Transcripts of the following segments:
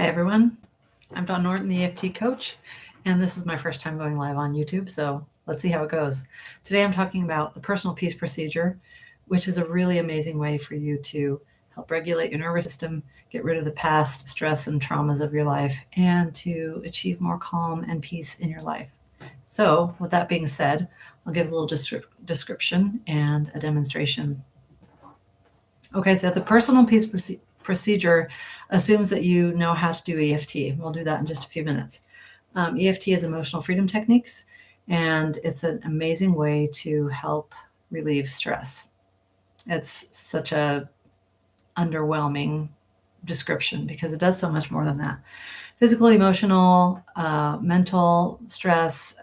Hi, everyone. I'm Dawn Norton, the EFT coach, and this is my first time going live on YouTube, so let's see how it goes. Today I'm talking about the personal peace procedure, which is a really amazing way for you to help regulate your nervous system, get rid of the past stress and traumas of your life, and to achieve more calm and peace in your life. So, with that being said, I'll give a little description and a demonstration. Okay, so the personal peace procedure assumes that you know how to do EFT. We'll do that in just a few minutes. EFT is emotional freedom techniques, and it's an amazing way to help relieve stress. It's such a underwhelming description because it does so much more than that. Physical, emotional, mental stress,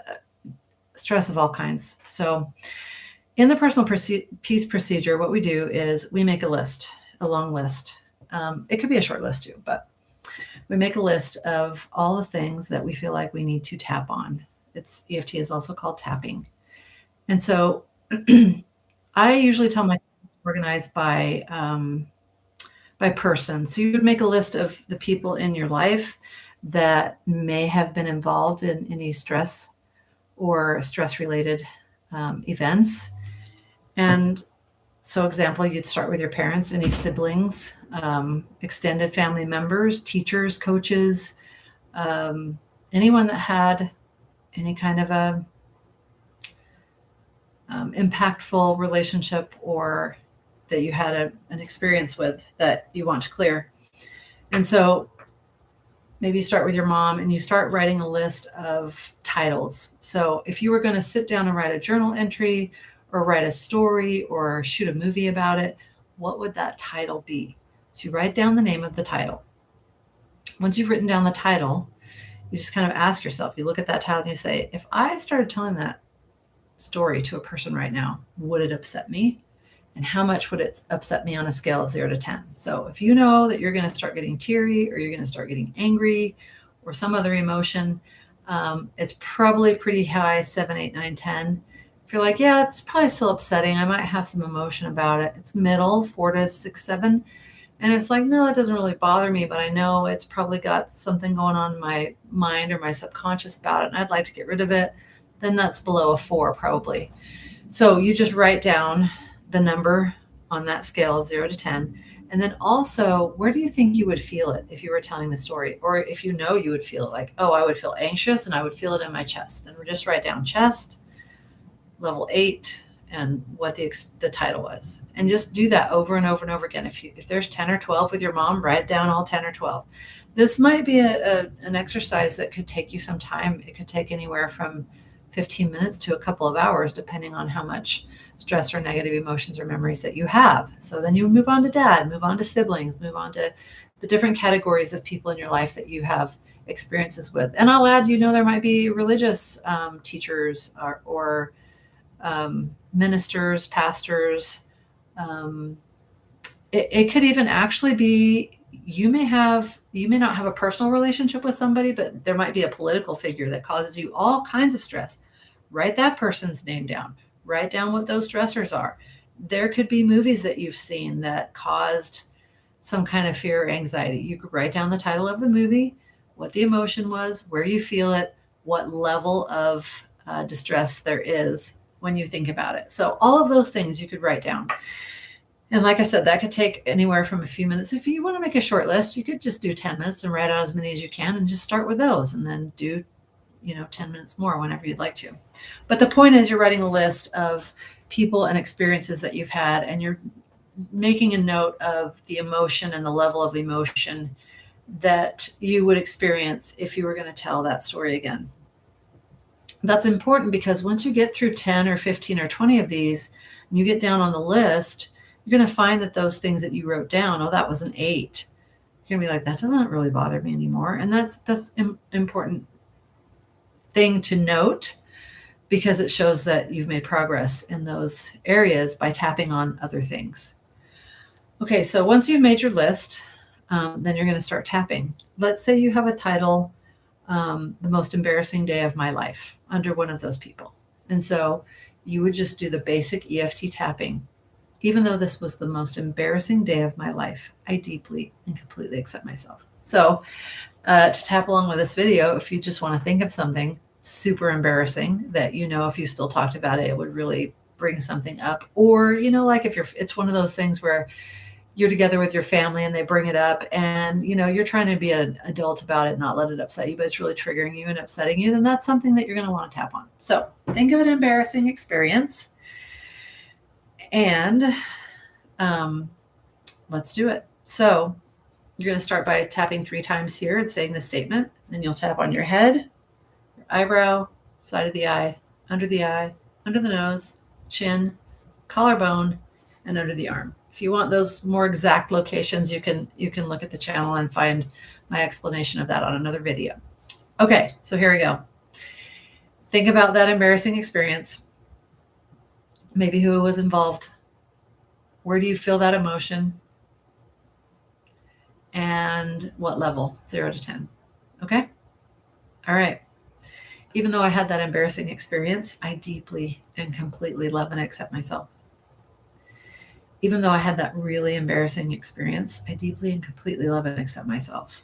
stress of all kinds. So in the personal peace procedure, what we do is we make a list, a long list. It could be a short list too, but we make a list of all the things that we feel like we need to tap on. EFT is also called tapping. And so I usually tell my organize by person. So you would make a list of the people in your life that may have been involved in any stress or stress-related events. And so example, you'd start with your parents, any siblings, extended family members, teachers, coaches, anyone that had any kind of a impactful relationship or that you had an experience with that you want to clear. And so maybe you start with your mom and you start writing a list of titles. So if you were going to sit down and write a journal entry or write a story or shoot a movie about it, what would that title be? So you write down the name of the title. Once you've written down the title, you just kind of ask yourself, you look at that title and you say, if I started telling that story to a person right now, would it upset me? And how much would it upset me on a scale of 0 to 10? So if you know that you're going to start getting teary or you're going to start getting angry or some other emotion, it's probably pretty high, 7, 8, 9, 10. If you're like, yeah, it's probably still upsetting, I might have some emotion about it. It's middle, 4 to 6, 7. And it's like, no, it doesn't really bother me, but I know it's probably got something going on in my mind or my subconscious about it, and I'd like to get rid of it. Then that's below a 4 probably. So you just write down the number on that scale of 0 to 10. And then also, where do you think you would feel it if you were telling the story? Or if you know you would feel it, like, oh, I would feel anxious and I would feel it in my chest. Then we just write down chest, level 8, and what the title was. And just do that over and over and over again. If there's 10 or 12 with your mom, write down all 10 or 12. This might be an exercise that could take you some time. It could take anywhere from 15 minutes to a couple of hours, depending on how much stress or negative emotions or memories that you have. So then you move on to dad, move on to siblings, move on to the different categories of people in your life that you have experiences with. And I'll add, there might be religious teachers or ministers, pastors. It could even actually be, you may not have a personal relationship with somebody, but there might be a political figure that causes you all kinds of stress. Write that person's name down. Write down what those stressors are. There could be movies that you've seen that caused some kind of fear or anxiety. You could write down the title of the movie, what the emotion was, where you feel it, what level of distress there is when you think about it. So all of those things you could write down. And like I said, that could take anywhere from a few minutes. If you want to make a short list, you could just do 10 minutes and write out as many as you can and just start with those and then do 10 minutes more whenever you'd like to. But the point is, you're writing a list of people and experiences that you've had, and you're making a note of the emotion and the level of emotion that you would experience if you were going to tell that story again. That's important because once you get through 10 or 15 or 20 of these, and you get down on the list, you're going to find that those things that you wrote down, oh, that was an 8. You're going to be like, that doesn't really bother me anymore. And that's important thing to note because it shows that you've made progress in those areas by tapping on other things. Okay, so once you've made your list, then you're going to start tapping. Let's say you have a title, the most embarrassing day of my life, under one of those people. And so you would just do the basic EFT tapping. Even though this was the most embarrassing day of my life, I deeply and completely accept myself. So to tap along with this video, if you just want to think of something super embarrassing that, if you still talked about it, it would really bring something up. Or, like if it's one of those things where you're together with your family and they bring it up and, you're trying to be an adult about it, not let it upset you, but it's really triggering you and upsetting you, then that's something that you're going to want to tap on. So think of an embarrassing experience and let's do it. So you're going to start by tapping 3 times here and saying the statement. Then you'll tap on your head, your eyebrow, side of the eye, under the nose, chin, collarbone, and under the arm. If you want those more exact locations, you can look at the channel and find my explanation of that on another video. Okay, so here we go. Think about that embarrassing experience. Maybe who was involved. Where do you feel that emotion? And what level? 0 to 10. Okay? All right. Even though I had that embarrassing experience, I deeply and completely love and accept myself. Even though I had that really embarrassing experience, I deeply and completely love and accept myself.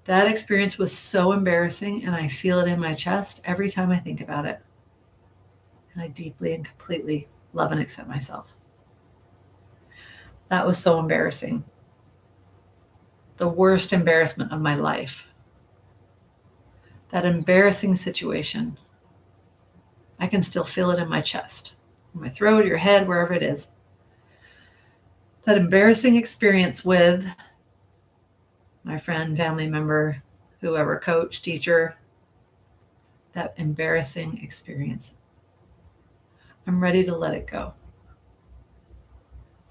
That experience was so embarrassing, and I feel it in my chest every time I think about it. And I deeply and completely love and accept myself. That was so embarrassing. The worst embarrassment of my life. That embarrassing situation. I can still feel it in my chest, in my throat, your head, wherever it is. That embarrassing experience with my friend, family member, whoever, coach, teacher, that embarrassing experience. I'm ready to let it go.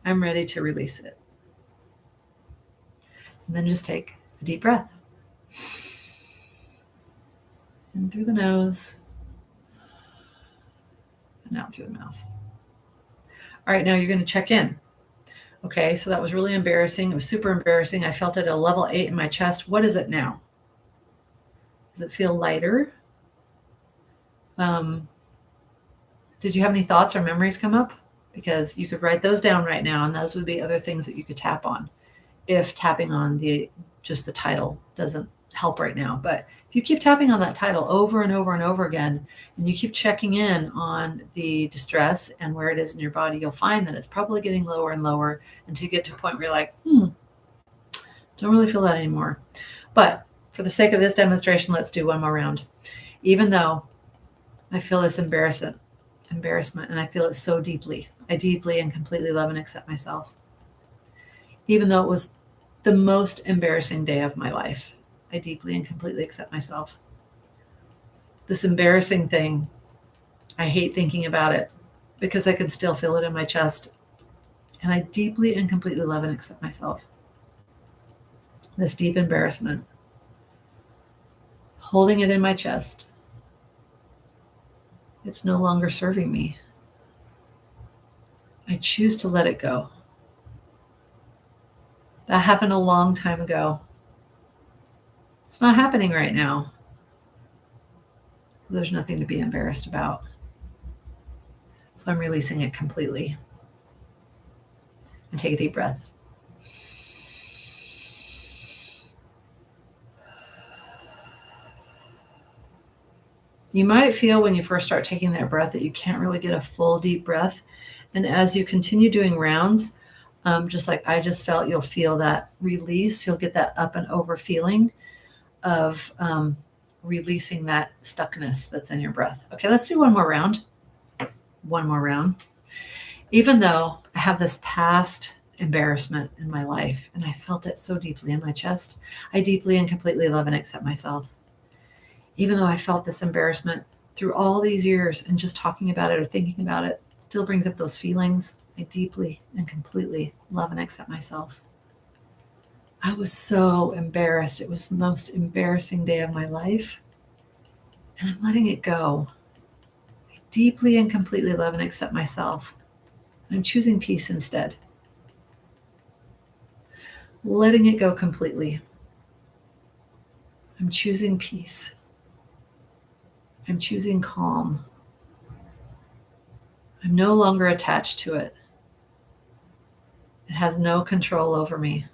I'm ready to release it. And then just take a deep breath. In through the nose and out through the mouth. All right, now you're going to check in. Okay, so that was really embarrassing. It was super embarrassing. I felt it at a level 8 in my chest. What is it now? Does it feel lighter? Did you have any thoughts or memories come up? Because you could write those down right now, and those would be other things that you could tap on if tapping on just the title doesn't help right now. But if you keep tapping on that title over and over and over again, and you keep checking in on the distress and where it is in your body, you'll find that it's probably getting lower and lower until you get to a point where you're like, don't really feel that anymore. But for the sake of this demonstration, let's do one more round. Even though I feel this embarrassment, and I feel it so deeply, I deeply and completely love and accept myself. Even though it was the most embarrassing day of my life, I deeply and completely accept myself. This embarrassing thing, I hate thinking about it because I can still feel it in my chest. And I deeply and completely love and accept myself. This deep embarrassment, holding it in my chest, it's no longer serving me. I choose to let it go. That happened a long time ago. It's not happening right now. So there's nothing to be embarrassed about. So I'm releasing it completely. And take a deep breath. You might feel when you first start taking that breath that you can't really get a full deep breath. And as you continue doing rounds, just like I just felt, you'll feel that release. You'll get that up and over feeling of releasing that stuckness that's in your breath. Okay, let's do one more round. One more round. Even though I have this past embarrassment in my life and I felt it so deeply in my chest, I deeply and completely love and accept myself. Even though I felt this embarrassment through all these years and just talking about it or thinking about it still brings up those feelings, I deeply and completely love and accept myself. I was so embarrassed. It was the most embarrassing day of my life. And I'm letting it go. I deeply and completely love and accept myself. I'm choosing peace instead. Letting it go completely. I'm choosing peace. I'm choosing calm. I'm no longer attached to it. It has no control over me.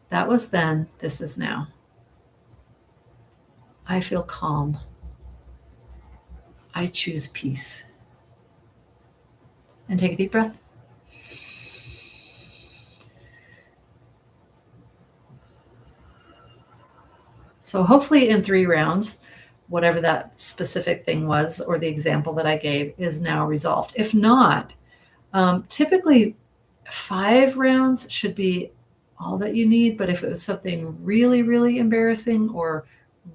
That was then, this is now. I feel calm. I choose peace. And take a deep breath. So hopefully in 3 rounds, whatever that specific thing was or the example that I gave is now resolved. If not, typically 5 rounds should be all that you need. But if it was something really, really embarrassing or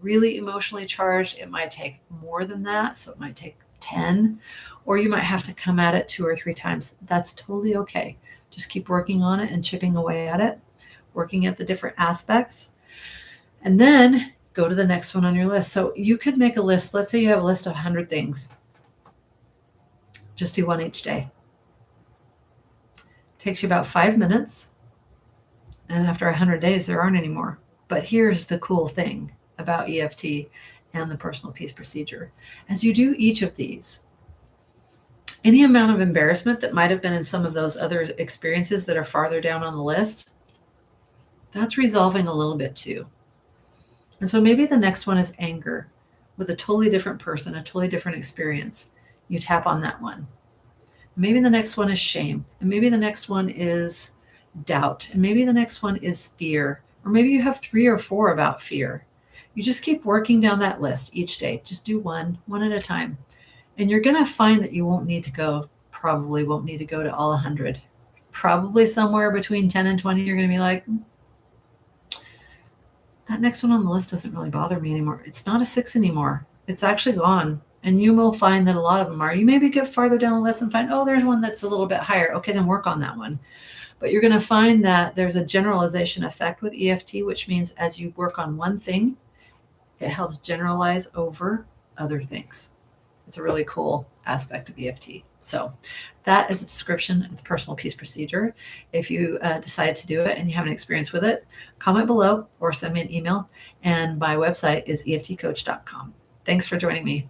really emotionally charged, it might take more than that. So it might take 10, or you might have to come at it 2 or 3 times. That's totally okay. Just keep working on it and chipping away at it, working at the different aspects. And then go to the next one on your list. So you could make a list. Let's say you have a list of 100 things. Just do one each day. Takes you about 5 minutes. And after 100 days, there aren't any more. But here's the cool thing about EFT and the personal peace procedure. As you do each of these, any amount of embarrassment that might have been in some of those other experiences that are farther down on the list, that's resolving a little bit too. And so maybe the next one is anger with a totally different person, a totally different experience. You tap on that one. Maybe the next one is shame. And maybe the next one is doubt. And maybe the next one is fear. Or maybe you have 3 or 4 about fear. You just keep working down that list each day. Just do one at a time. And you're going to find that you probably won't need to go to all 100. Probably somewhere between 10 and 20, you're going to be like, that next one on the list doesn't really bother me anymore. It's not a 6 anymore. It's actually gone. And you will find that a lot of them are. You maybe get farther down the list and find, oh, there's one that's a little bit higher. Okay, then work on that one. But you're going to find that there's a generalization effect with EFT, which means as you work on one thing, it helps generalize over other things. It's a really cool aspect of EFT. So that is a description of the personal peace procedure. If you decide to do it and you have an experience with it, comment below or send me an email. And my website is EFTcoach.com. Thanks for joining me.